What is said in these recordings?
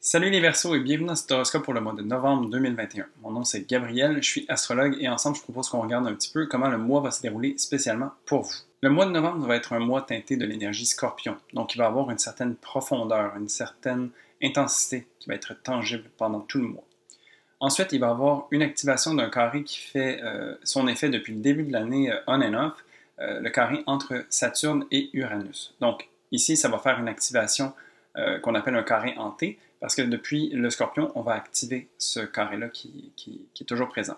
Salut les Verseaux et bienvenue dans cet horoscope pour le mois de novembre 2021. Mon nom c'est Gabriel, je suis astrologue et ensemble je propose qu'on regarde un petit peu comment le mois va se dérouler spécialement pour vous. Le mois de novembre va être un mois teinté de l'énergie Scorpion, donc il va avoir une certaine profondeur, une certaine intensité qui va être tangible pendant tout le mois. Ensuite, il va y avoir une activation d'un carré qui fait son effet depuis le début de l'année on and off, le carré entre Saturne et Uranus. Donc ici, ça va faire une activation qu'on appelle un carré hanté, parce que depuis le Scorpion, on va activer ce carré-là qui est toujours présent.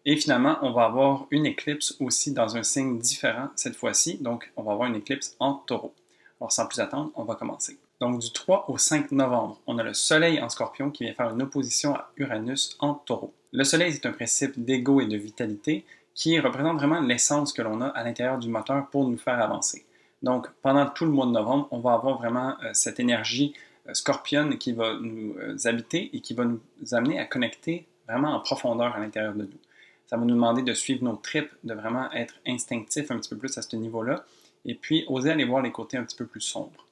Et finalement, on va avoir une éclipse aussi dans un signe différent cette fois-ci, donc on va avoir une éclipse en Taureau. Alors sans plus attendre, on va commencer. Donc du 3 au 5 novembre, on a le Soleil en Scorpion qui vient faire une opposition à Uranus en Taureau. Le Soleil, c'est un principe d'ego et de vitalité qui représente vraiment l'essence que l'on a à l'intérieur du moteur pour nous faire avancer. Donc pendant tout le mois de novembre, on va avoir vraiment cette énergie scorpionne qui va nous habiter et qui va nous amener à connecter vraiment en profondeur à l'intérieur de nous. Ça va nous demander de suivre nos tripes, de vraiment être instinctif un petit peu plus à ce niveau-là, et puis oser aller voir les côtés un petit peu plus sombres.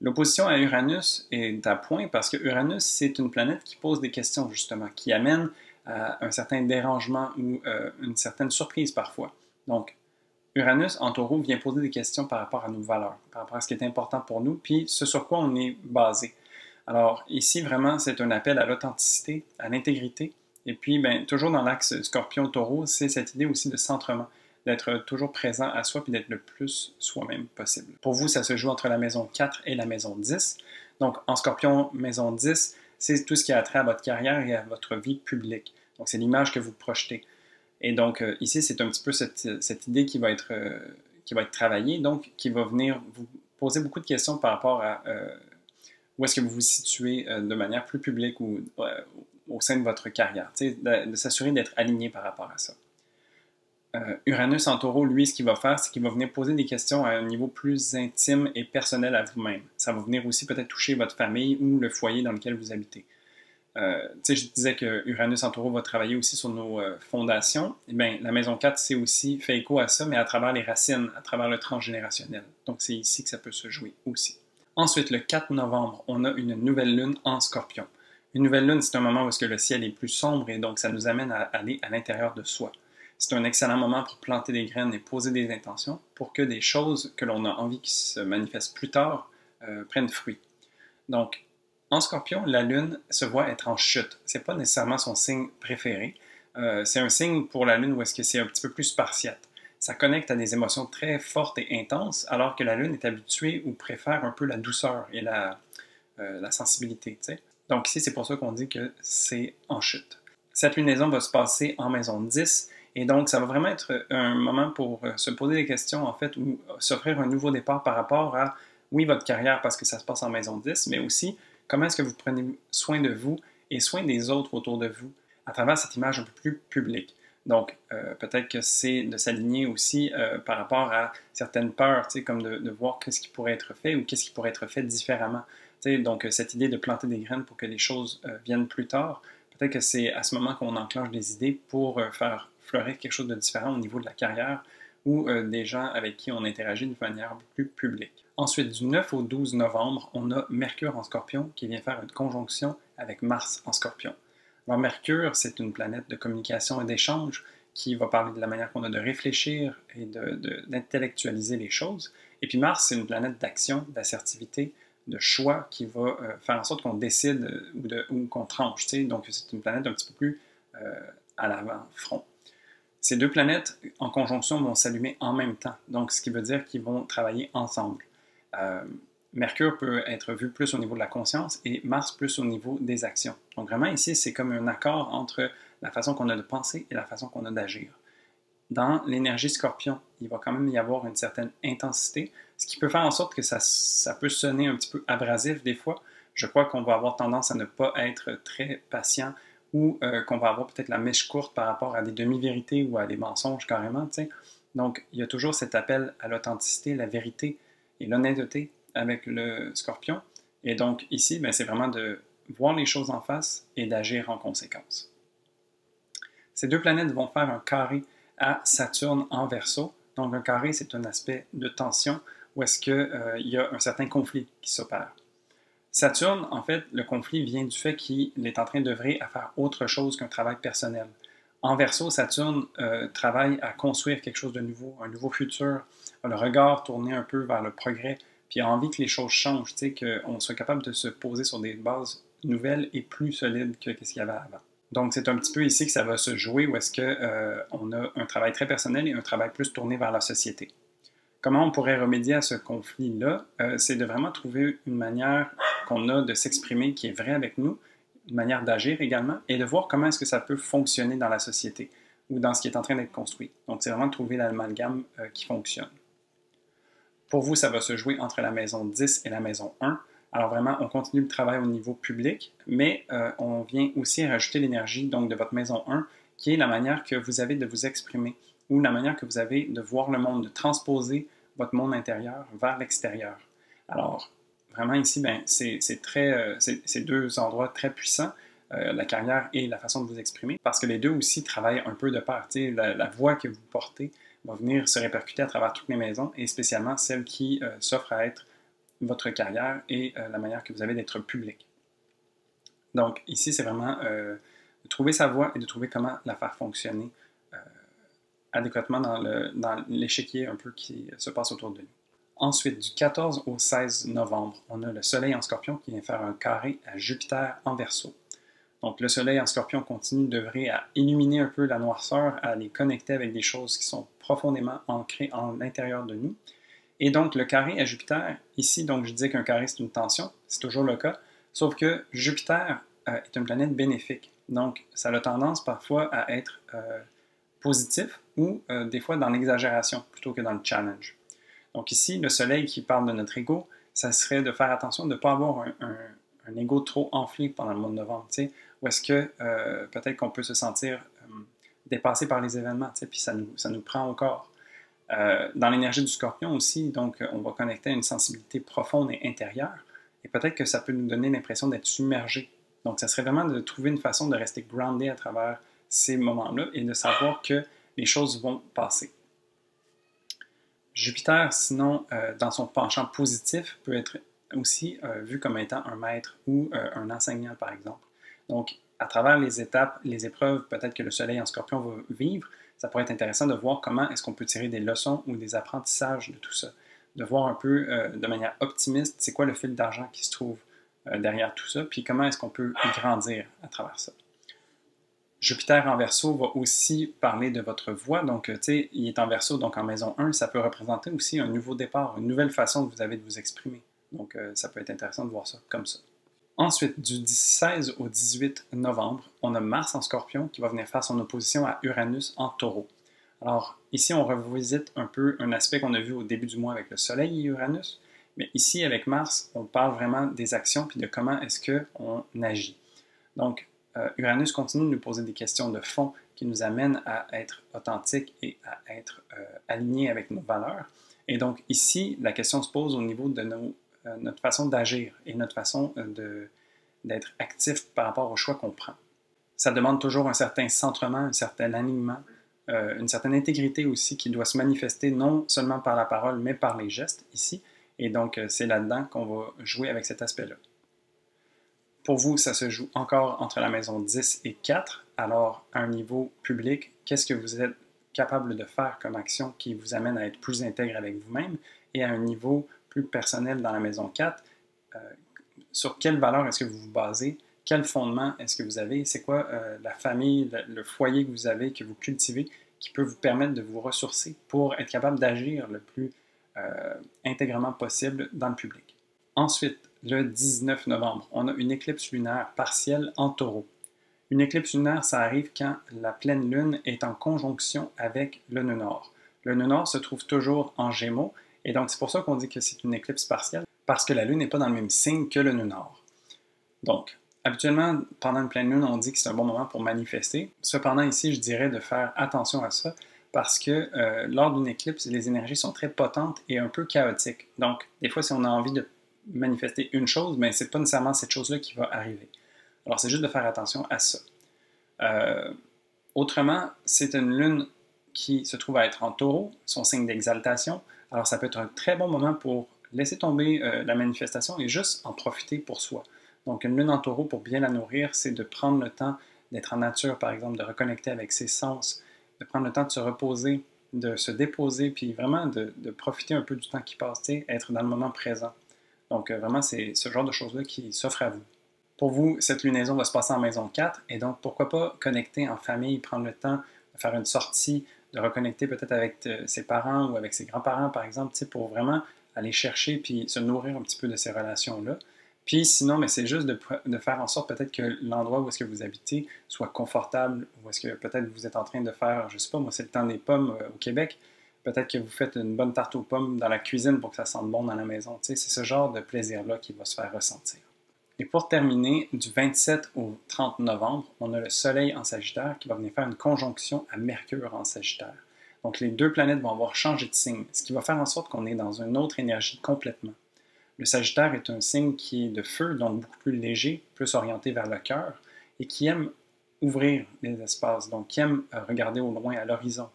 L'opposition à Uranus est à point parce que Uranus, c'est une planète qui pose des questions, justement, qui amène à un certain dérangement ou une certaine surprise parfois. Donc, Uranus en Taureau vient poser des questions par rapport à nos valeurs, par rapport à ce qui est important pour nous, puis ce sur quoi on est basé. Alors, ici, vraiment, c'est un appel à l'authenticité, à l'intégrité, et puis, ben, toujours dans l'axe Scorpion-Taureau, c'est cette idée aussi de centrement, d'être toujours présent à soi, puis d'être le plus soi-même possible. Pour vous, ça se joue entre la maison 4 et la maison 10. Donc, en Scorpion, maison 10, c'est tout ce qui a trait à votre carrière et à votre vie publique. Donc, c'est l'image que vous projetez. Et donc, ici, c'est un petit peu cette idée qui va être travaillée, donc qui va venir vous poser beaucoup de questions par rapport à où est-ce que vous vous situez de manière plus publique ou au sein de votre carrière. De s'assurer d'être aligné par rapport à ça. Uranus en Taureau, lui, ce qu'il va faire, c'est qu'il va venir poser des questions à un niveau plus intime et personnel à vous-même. Ça va venir aussi peut-être toucher votre famille ou le foyer dans lequel vous habitez. Je disais que Uranus en Taureau va travailler aussi sur nos fondations. Et bien, la maison 4, c'est aussi fait écho à ça, mais à travers les racines, à travers le transgénérationnel. Donc, c'est ici que ça peut se jouer aussi. Ensuite, le 4 novembre, on a une nouvelle lune en Scorpion. Une nouvelle lune, c'est un moment où le ciel est plus sombre et donc ça nous amène à aller à l'intérieur de soi. C'est un excellent moment pour planter des graines et poser des intentions pour que des choses que l'on a envie qui se manifestent plus tard prennent fruit. Donc, en Scorpion, la Lune se voit être en chute. Ce n'est pas nécessairement son signe préféré. C'est un signe pour la Lune où est-ce que c'est un petit peu plus spartiate. Ça connecte à des émotions très fortes et intenses, alors que la Lune est habituée ou préfère un peu la douceur et la sensibilité. T'sais. Donc ici, c'est pour ça qu'on dit que c'est en chute. Cette lunaison va se passer en maison 10, et donc ça va vraiment être un moment pour se poser des questions, en fait, ou s'offrir un nouveau départ par rapport à, oui, votre carrière, parce que ça se passe en maison 10, mais aussi comment est-ce que vous prenez soin de vous et soin des autres autour de vous à travers cette image un peu plus publique. Donc, peut-être que c'est de s'aligner aussi par rapport à certaines peurs, comme de voir qu'est-ce qui pourrait être fait ou qu'est-ce qui pourrait être fait différemment. Donc, cette idée de planter des graines pour que les choses viennent plus tard, peut-être que c'est à ce moment qu'on enclenche des idées pour faire fleurir quelque chose de différent au niveau de la carrière ou des gens avec qui on interagit de manière plus publique. Ensuite, du 9 au 12 novembre, on a Mercure en Scorpion qui vient faire une conjonction avec Mars en Scorpion. Alors, Mercure, c'est une planète de communication et d'échange qui va parler de la manière qu'on a de réfléchir et d'intellectualiser les choses. Et puis Mars, c'est une planète d'action, d'assertivité, de choix qui va faire en sorte qu'on décide ou qu'on tranche. Donc, c'est une planète un petit peu plus à l'avant-front. Ces deux planètes en conjonction vont s'allumer en même temps, donc ce qui veut dire qu'ils vont travailler ensemble. Mercure peut être vu plus au niveau de la conscience et Mars plus au niveau des actions. Donc vraiment ici, c'est comme un accord entre la façon qu'on a de penser et la façon qu'on a d'agir. Dans l'énergie Scorpion, il va quand même y avoir une certaine intensité, ce qui peut faire en sorte que ça peut sonner un petit peu abrasif des fois. Je crois qu'on va avoir tendance à ne pas être très patient ou qu'on va avoir peut-être la mèche courte par rapport à des demi-vérités ou à des mensonges carrément. T'sais. Donc, il y a toujours cet appel à l'authenticité, la vérité et l'honnêteté avec le Scorpion. Et donc, ici, ben, c'est vraiment de voir les choses en face et d'agir en conséquence. Ces deux planètes vont faire un carré à Saturne en Verseau. Donc, un carré, c'est un aspect de tension où est-ce qu'il y a un certain conflit qui s'opère. Saturne, en fait, le conflit vient du fait qu'il est en train d'œuvrer à faire autre chose qu'un travail personnel. En Verseau, Saturne travaille à construire quelque chose de nouveau, un nouveau futur, a le regard tourné un peu vers le progrès, puis a envie que les choses changent, qu'on soit capable de se poser sur des bases nouvelles et plus solides que ce qu'il y avait avant. Donc, c'est un petit peu ici que ça va se jouer, où est-ce qu'on a un travail très personnel et un travail plus tourné vers la société. Comment on pourrait remédier à ce conflit-là? C'est de vraiment trouver une manière qu'on a de s'exprimer qui est vraie avec nous, une manière d'agir également, et de voir comment est-ce que ça peut fonctionner dans la société ou dans ce qui est en train d'être construit. Donc, c'est vraiment de trouver l'amalgame qui fonctionne. Pour vous, ça va se jouer entre la maison 10 et la maison 1. Alors vraiment, on continue le travail au niveau public, mais on vient aussi rajouter l'énergie donc de votre maison 1, qui est la manière que vous avez de vous exprimer ou la manière que vous avez de voir le monde, de transposer votre monde intérieur vers l'extérieur. Alors, vraiment ici, ben, c'est deux endroits très puissants, la carrière et la façon de vous exprimer, parce que les deux aussi travaillent un peu de pair. La voix que vous portez va venir se répercuter à travers toutes les maisons, et spécialement celle qui s'offre à être votre carrière et la manière que vous avez d'être public. Donc ici, c'est vraiment de trouver sa voie et de trouver comment la faire fonctionner adéquatement dans l'échiquier un peu qui se passe autour de nous. Ensuite, du 14 au 16 novembre, on a le Soleil en Scorpion qui vient faire un carré à Jupiter en Verseau. Donc le Soleil en Scorpion continue d'œuvrer à illuminer un peu la noirceur, à les connecter avec des choses qui sont profondément ancrées en l'intérieur de nous. Et donc, le carré à Jupiter, ici, donc je disais qu'un carré, c'est une tension, c'est toujours le cas, sauf que Jupiter est une planète bénéfique. Donc, ça a tendance parfois à être positif ou des fois dans l'exagération plutôt que dans le challenge. Donc ici, le Soleil qui parle de notre ego, ça serait de faire attention de ne pas avoir un ego trop enflé pendant le mois de novembre, où est-ce que peut-être qu'on peut se sentir dépassé par les événements, puis ça nous prend au corps. Dans l'énergie du Scorpion aussi, donc on va connecter à une sensibilité profonde et intérieure, et peut-être que ça peut nous donner l'impression d'être submergé. Donc ça serait vraiment de trouver une façon de rester groundé à travers ces moments-là et de savoir que les choses vont passer. Jupiter, sinon, dans son penchant positif, peut être aussi vu comme étant un maître ou un enseignant, par exemple. Donc, à travers les étapes, les épreuves, peut-être que le Soleil en Scorpion va vivre, ça pourrait être intéressant de voir comment est-ce qu'on peut tirer des leçons ou des apprentissages de tout ça. De voir un peu de manière optimiste, c'est quoi le fil d'argent qui se trouve derrière tout ça, puis comment est-ce qu'on peut grandir à travers ça. Jupiter en Verseau va aussi parler de votre voix. Donc, tu sais, il est en Verseau, donc en maison 1, ça peut représenter aussi un nouveau départ, une nouvelle façon que vous avez de vous exprimer. Donc, ça peut être intéressant de voir ça comme ça. Ensuite, du 16 au 18 novembre, on a Mars en Scorpion qui va venir faire son opposition à Uranus en Taureau. Alors, ici, on revisite un peu un aspect qu'on a vu au début du mois avec le Soleil et Uranus, mais ici, avec Mars, on parle vraiment des actions puis de comment est-ce qu'on agit. Donc, Uranus continue de nous poser des questions de fond qui nous amènent à être authentiques et à être alignés avec nos valeurs. Et donc, ici, la question se pose au niveau de notre façon d'agir et notre façon d'être actif par rapport aux choix qu'on prend. Ça demande toujours un certain centrement, un certain alignement, une certaine intégrité aussi qui doit se manifester non seulement par la parole, mais par les gestes ici. Et donc, c'est là-dedans qu'on va jouer avec cet aspect-là. Pour vous, ça se joue encore entre la maison 10 et 4. Alors, à un niveau public, qu'est-ce que vous êtes capable de faire comme action qui vous amène à être plus intègre avec vous-même? Et à un niveau plus personnel dans la maison 4, sur quelle valeur est-ce que vous vous basez? Quel fondement est-ce que vous avez? C'est quoi la famille, le foyer que vous avez, que vous cultivez, qui peut vous permettre de vous ressourcer pour être capable d'agir le plus intégralement possible dans le public? Ensuite, le 19 novembre, on a une éclipse lunaire partielle en Taureau. Une éclipse lunaire, ça arrive quand la pleine lune est en conjonction avec le nœud nord. Le nœud nord se trouve toujours en Gémeaux, et donc c'est pour ça qu'on dit que c'est une éclipse partielle, parce que la lune n'est pas dans le même signe que le nœud nord. Donc, habituellement, pendant une pleine lune, on dit que c'est un bon moment pour manifester. Cependant, ici, je dirais de faire attention à ça, parce que lors d'une éclipse, les énergies sont très potentes et un peu chaotiques. Donc, des fois, si on a envie de manifester une chose, mais ce n'est pas nécessairement cette chose-là qui va arriver. Alors, c'est juste de faire attention à ça. Autrement, c'est une lune qui se trouve à être en Taureau, son signe d'exaltation. Alors, ça peut être un très bon moment pour laisser tomber la manifestation et juste en profiter pour soi. Donc, une lune en taureau, pour bien la nourrir, c'est de prendre le temps d'être en nature, par exemple, de reconnecter avec ses sens, de prendre le temps de se reposer, de se déposer, puis vraiment de profiter un peu du temps qui passe, être dans le moment présent. Donc, vraiment, c'est ce genre de choses-là qui s'offre à vous. Pour vous, cette lunaison va se passer en maison 4, et donc pourquoi pas connecter en famille, prendre le temps de faire une sortie, de reconnecter peut-être avec ses parents ou avec ses grands-parents, par exemple, pour vraiment aller chercher puis se nourrir un petit peu de ces relations-là. Puis sinon, mais c'est juste de faire en sorte peut-être que l'endroit où est-ce que vous habitez soit confortable, ou est-ce que peut-être vous êtes en train de faire, je sais pas, moi c'est le temps des pommes au Québec, peut-être que vous faites une bonne tarte aux pommes dans la cuisine pour que ça sente bon dans la maison. C'est ce genre de plaisir-là qui va se faire ressentir. Et pour terminer, du 27 au 30 novembre, on a le Soleil en Sagittaire qui va venir faire une conjonction à Mercure en Sagittaire. Donc les deux planètes vont avoir changé de signe, ce qui va faire en sorte qu'on est dans une autre énergie complètement. Le Sagittaire est un signe qui est de feu, donc beaucoup plus léger, plus orienté vers le cœur, et qui aime ouvrir les espaces, donc qui aime regarder au loin, à l'horizon.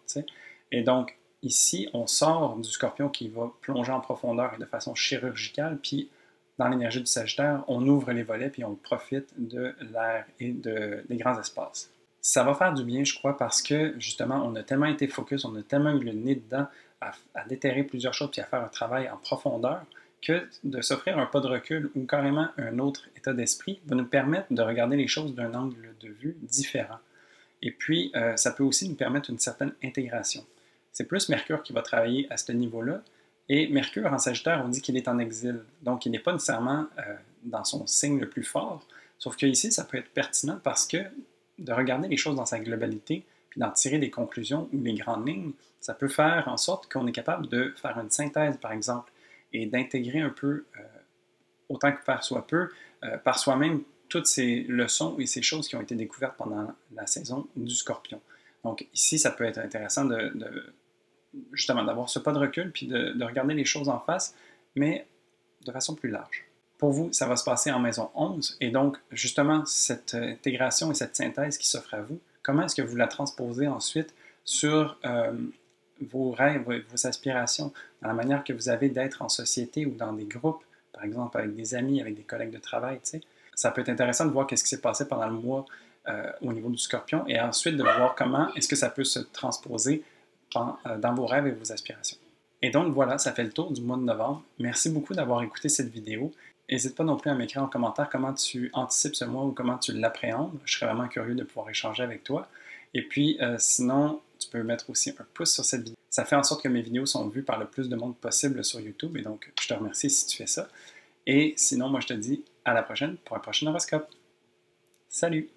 Et donc, ici, on sort du Scorpion qui va plonger en profondeur et de façon chirurgicale, puis dans l'énergie du Sagittaire, on ouvre les volets puis on profite de l'air et des grands espaces. Ça va faire du bien, je crois, parce que justement, on a tellement été focus, on a tellement eu le nez dedans à déterrer plusieurs choses puis à faire un travail en profondeur que de s'offrir un pas de recul ou carrément un autre état d'esprit va nous permettre de regarder les choses d'un angle de vue différent. Et puis, ça peut aussi nous permettre une certaine intégration. C'est plus Mercure qui va travailler à ce niveau-là. Et Mercure en Sagittaire, on dit qu'il est en exil. Donc, il n'est pas nécessairement dans son signe le plus fort. Sauf qu'ici, ça peut être pertinent parce que de regarder les choses dans sa globalité, puis d'en tirer des conclusions ou les grandes lignes, ça peut faire en sorte qu'on est capable de faire une synthèse, par exemple, et d'intégrer un peu, autant que faire soit peu, par soi-même, toutes ces leçons et ces choses qui ont été découvertes pendant la saison du Scorpion. Donc ici, ça peut être intéressant justement d'avoir ce pas de recul puis de regarder les choses en face, mais de façon plus large. Pour vous, ça va se passer en maison 11, et donc justement cette intégration et cette synthèse qui s'offre à vous, comment est-ce que vous la transposez ensuite sur vos rêves, vos aspirations, dans la manière que vous avez d'être en société ou dans des groupes, par exemple avec des amis, avec des collègues de travail, tu sais. Ça peut être intéressant de voir qu'est-ce qui s'est passé pendant le mois au niveau du Scorpion, et ensuite de voir comment est-ce que ça peut se transposer dans vos rêves et vos aspirations. Et donc voilà, ça fait le tour du mois de novembre. Merci beaucoup d'avoir écouté cette vidéo. N'hésite pas non plus à m'écrire en commentaire comment tu anticipes ce mois ou comment tu l'appréhendes. Je serais vraiment curieux de pouvoir échanger avec toi. Et puis sinon, tu peux mettre aussi un pouce sur cette vidéo. Ça fait en sorte que mes vidéos sont vues par le plus de monde possible sur YouTube, et donc je te remercie si tu fais ça. Et sinon, moi je te dis à la prochaine pour un prochain horoscope. Salut!